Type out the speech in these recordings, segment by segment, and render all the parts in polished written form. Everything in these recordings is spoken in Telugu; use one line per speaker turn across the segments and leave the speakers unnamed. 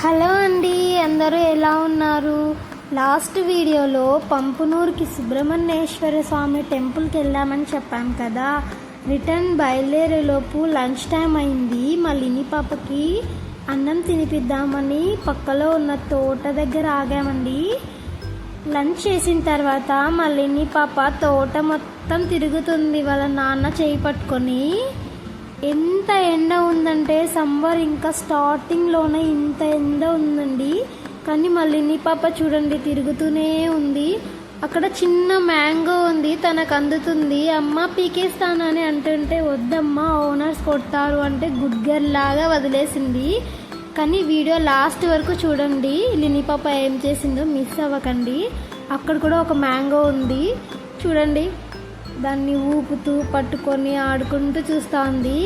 హలో అండి, అందరూ ఎలా ఉన్నారు? లాస్ట్ వీడియోలో పంపునూరుకి సుబ్రహ్మణ్యేశ్వర స్వామి టెంపుల్కి వెళ్ళామని చెప్పాం కదా. రిటర్న్ బయలుదేరేలోపు లంచ్ టైం అయింది. మా లిని పాపకి అన్నం తినిపిద్దామని పక్కలో ఉన్న తోట దగ్గర ఆగామండి. లంచ్ చేసిన తర్వాత మా లిని పాప తోట మొత్తం తిరుగుతుంది వాళ్ళ నాన్న చేయి పట్టుకొని. ఎంత ఎండ ఉందంటే సమ్మర్ ఇంకా స్టార్టింగ్లోనే ఇంత ఎండ ఉందండి. కానీ మళ్ళీ నీ పాప చూడండి తిరుగుతూనే ఉంది. అక్కడ చిన్న మ్యాంగో ఉంది, తనకు అందుతుంది. అమ్మ పీకేస్తానని అంటుంటే వద్దమ్మా ఓనర్స్ కొడతారు అంటే గుడ్ గర్ల్ లాగా వదిలేసింది. కానీ వీడియో లాస్ట్ వరకు చూడండి, లిని పాప ఏం చేసిందో మిస్ అవ్వకండి. అక్కడ కూడా ఒక మ్యాంగో ఉంది చూడండి, దాన్ని ఊపుతూ పట్టుకొని ఆడుకుంటూ చూస్తూ ఉంది.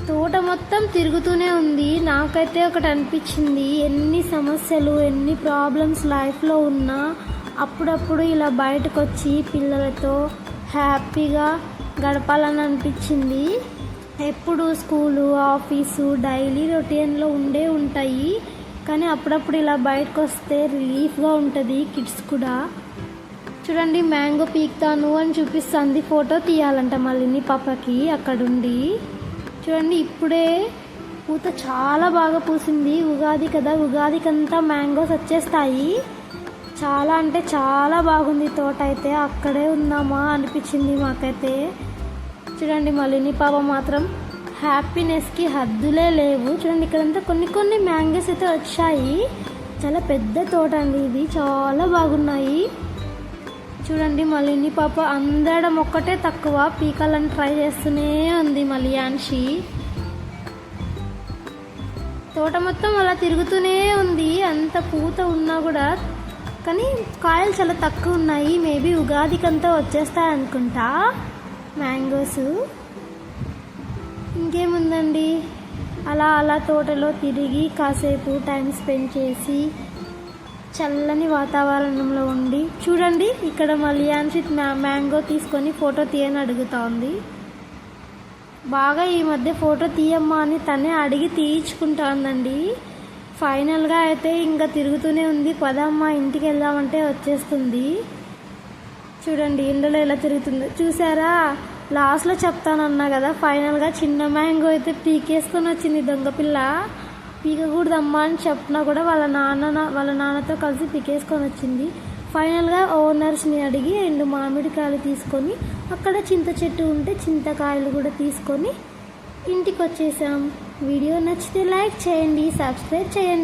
తోట మొత్తం తిరుగుతూనే ఉంది. నాకైతే ఒకటి అనిపించింది, ఎన్ని సమస్యలు ఎన్ని ప్రాబ్లమ్స్ లైఫ్లో ఉన్నా అప్పుడప్పుడు ఇలా బయటకు వచ్చి పిల్లలతో హ్యాపీగా గడపాలని అనిపించింది. ఎప్పుడు స్కూలు ఆఫీసు డైలీ రొటీన్లో ఉంటాయి, కానీ అప్పుడప్పుడు ఇలా బయటకు వస్తే రిలీఫ్గా ఉంటుంది కిడ్స్ కూడా. చూడండి మ్యాంగో పీక్తాను అని చూపిస్తుంది. ఫోటో తీయాలంట మళ్ళీ పాపకి అక్కడుండి. చూడండి ఇప్పుడే పూత చాలా బాగా పూసింది. ఉగాది కదా, ఉగాదికంతా మ్యాంగోస్ వచ్చేస్తాయి. చాలా అంటే చాలా బాగుంది తోట అయితే. అక్కడే ఉందామా అనిపించింది మాకైతే. చూడండి మళ్ళీ పాప మాత్రం హ్యాపీనెస్కి హద్దులే లేవు. చూడండి ఇక్కడంతా కొన్ని మ్యాంగోస్ అయితే వచ్చాయి. చాలా పెద్ద తోట అండి ఇది, చాలా బాగున్నాయి. చూడండి మళ్ళీ పాప అందడం ఒక్కటే తక్కువ, పీకాలని ట్రై చేస్తూనే ఉంది మలియాన్షి. తోట మొత్తం అలా తిరుగుతూనే ఉంది, అంత పూత ఉన్నా కూడా. కానీ కాయలు చాలా తక్కువ ఉన్నాయి. మేబీ ఉగాదికంతా వచ్చేస్తాయి అనుకుంటా మ్యాంగోస్. ఇంకేముందండి, అలా తోటలో తిరిగి కాసేపు టైం స్పెండ్ చేసి చల్లని వాతావరణంలో ఉండి. చూడండి ఇక్కడ మలియాన్షి మ్యాంగో తీసుకొని ఫోటో తీయని అడుగుతా ఉంది. బాగా ఈ మధ్య ఫోటో తీయమ్మా అని తనే అడిగి తీయించుకుంటా ఉందండి. ఫైనల్గా అయితే ఇంకా తిరుగుతూనే ఉంది. పదమ్మా ఇంటికి వెళ్దామంటే వచ్చేస్తుంది. చూడండి ఎండలో ఎలా తిరుగుతుందో చూసారా. లాస్ట్లో చెప్తానన్నా కదా, ఫైనల్గా చిన్న మ్యాంగో అయితే పీకేసుకొని వచ్చింది దొంగపిల్ల. పీకకూడదమ్మా అని చెప్పినా కూడా వాళ్ళ నాన్నతో కలిసి పీకేసుకొని వచ్చింది. ఫైనల్గా ఓనర్స్ని అడిగి 2 మామిడికాయలు తీసుకొని, అక్కడ చింత చెట్టు ఉంటే చింతకాయలు కూడా తీసుకొని ఇంటికి వచ్చేసాం. వీడియో నచ్చితే లైక్ చేయండి, సబ్స్క్రైబ్ చేయండి.